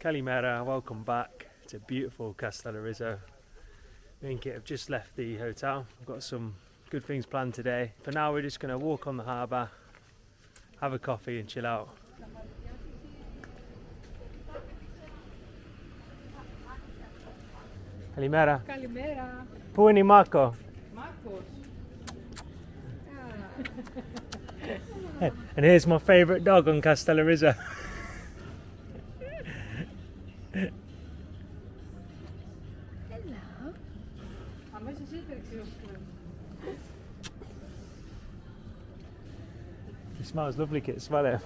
Kalimera, welcome back to beautiful Kastellorizo. Me and Kit have just left the hotel. We've got some good things planned today. For now we're just going to walk on the harbour, have a coffee and chill out. Kalimera. Kalimera. Puni Marco. Marcos. And here's my favourite dog on Kastellorizo. Hello. He smells lovely, Kit. Smell it.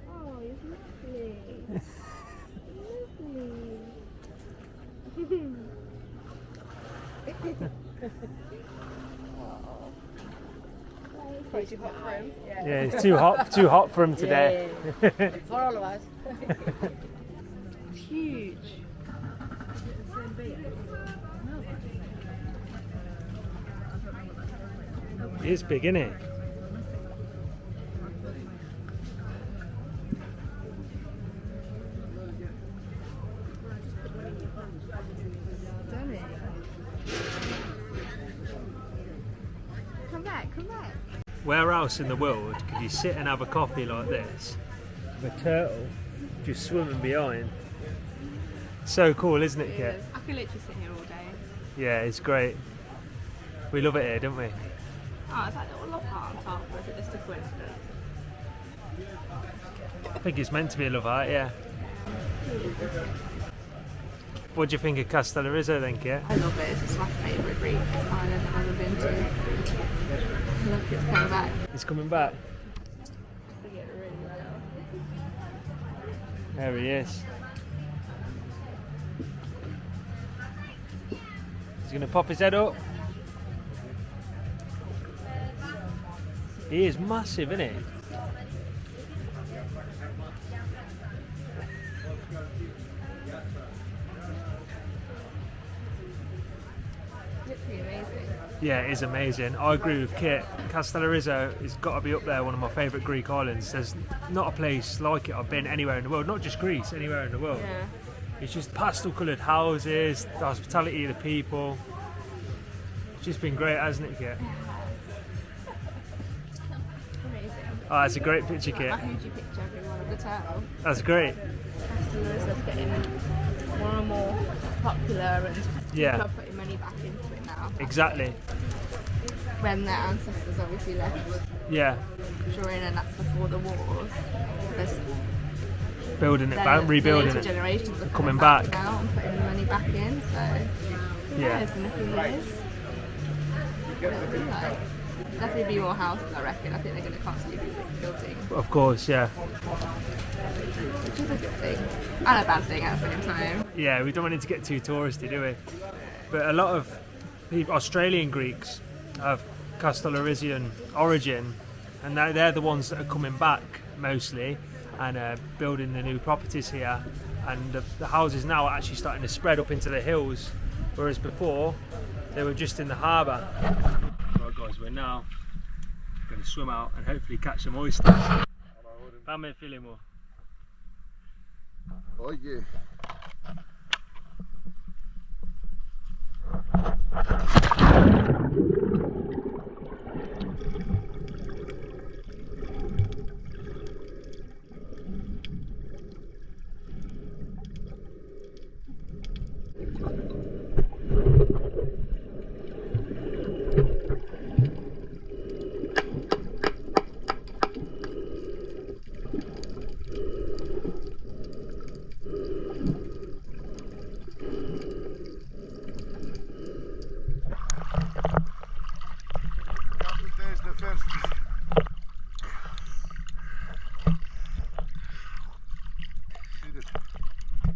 Oh, it's lovely. Probably too hot for him. Yeah, it's too hot for him today. Yeah. For all of us. Huge. It is big, isn't it? Stunning. Come back, come back. Where else in the world could you sit and have a coffee like this with a turtle just swimming behind? So cool, isn't it, Kit? I could literally sit here all day. Yeah, it's great. We love it here, don't we? Oh, it's like a little love heart on top, or is it just a coincidence? I think it's meant to be a love heart, yeah. What do you think of Kastellorizo then, Kit? I love it. It's my favourite Greek island I've ever been to. Look, it's coming back. He's coming back. There he is. He's going to pop his head up. He is massive, isn't he? Literally amazing. Yeah, it is amazing. I agree with Kit. Kastellorizo has got to be up there, one of my favourite Greek islands. There's not a place like it I've been anywhere in the world, not just Greece, anywhere in the world. Yeah. It's just pastel coloured houses, the hospitality of the people. It's just been great, hasn't it, Kit? Amazing. Oh, that's a great picture, Kit. Like, who do you picture everyone of the turtle? That's great. Kastellorizo's getting more and more popular, and Yeah. people are putting money back into it now. Exactly. When their ancestors obviously left Yeah. during and that's before the wars, there's Building it the back, rebuilding later it. generations are Coming back. now and putting the money back in. So who Yeah. knows in a few years? What it'll be like. Definitely be more houses, I reckon. I think they're going to constantly be building, Of course, yeah. which is a good thing and a bad thing at the same time. Yeah, we don't want it to get too touristy, do we? But a lot of people, Australian Greeks of Kastellorizian origin, and they're the ones that are coming back mostly and building the new properties here. And the houses now are actually starting to spread up into the hills, whereas before they were just in the harbour. Right guys, we're now going to swim out and hopefully catch some oysters. Πάμε φίλοι μου. Oye.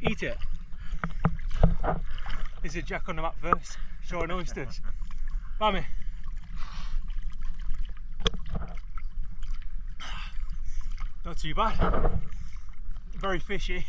Eat it. This is Jack on the map first, showing oysters. Bammy. Not too bad. Very fishy.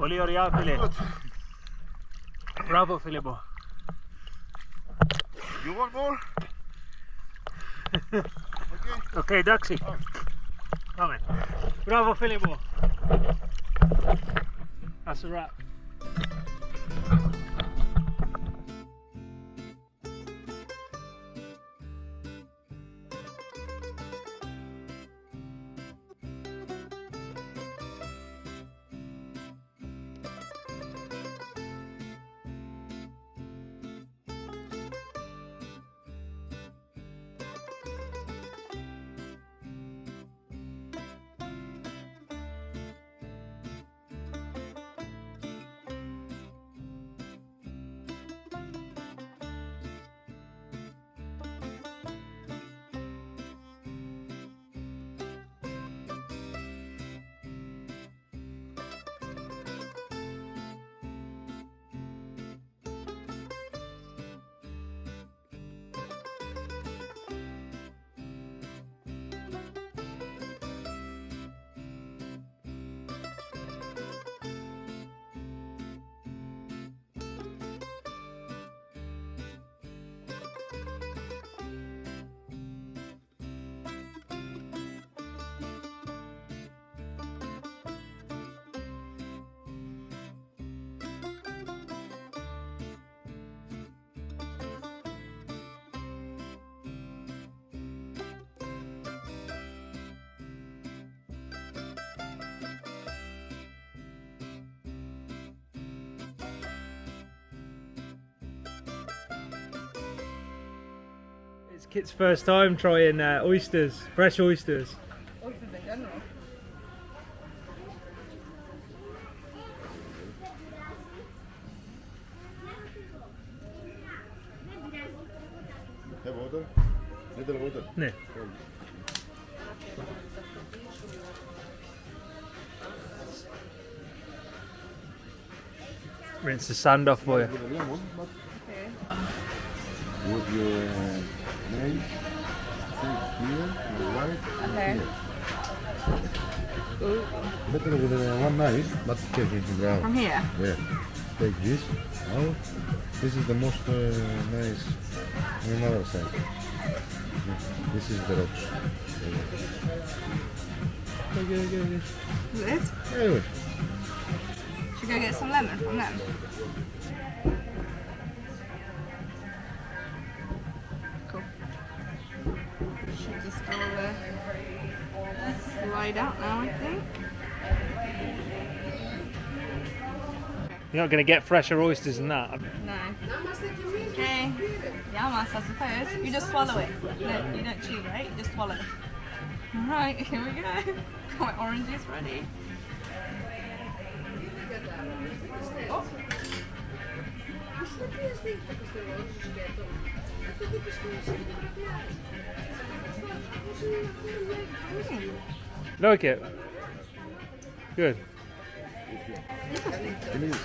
Oluyor ya Filip. Bravo Filippo. You want more? Okay, Daxi. Come on. Bravo Filippo. That's a wrap. It's Kit's first time trying oysters, fresh oysters. Oysters in general. Have water? Little water. No. Rinse the sand off for you. With a lemon, but Okay. with your nails, take here, your right, Okay. here. Better with one knife, but careful to grab. From here. Yeah. Take this out. This is the most nice on another side. This is the rocks. This? Anyway, Should we go get some lemon from them? Cool. Should just go slide out now, I think. You're not going to get fresher oysters than that. No. Okay. Yamas, I suppose. You just swallow it. No, you don't chew, right? You just swallow. Alright, here we go. Got my orange juice ready. Oh. Like it? Good. finish.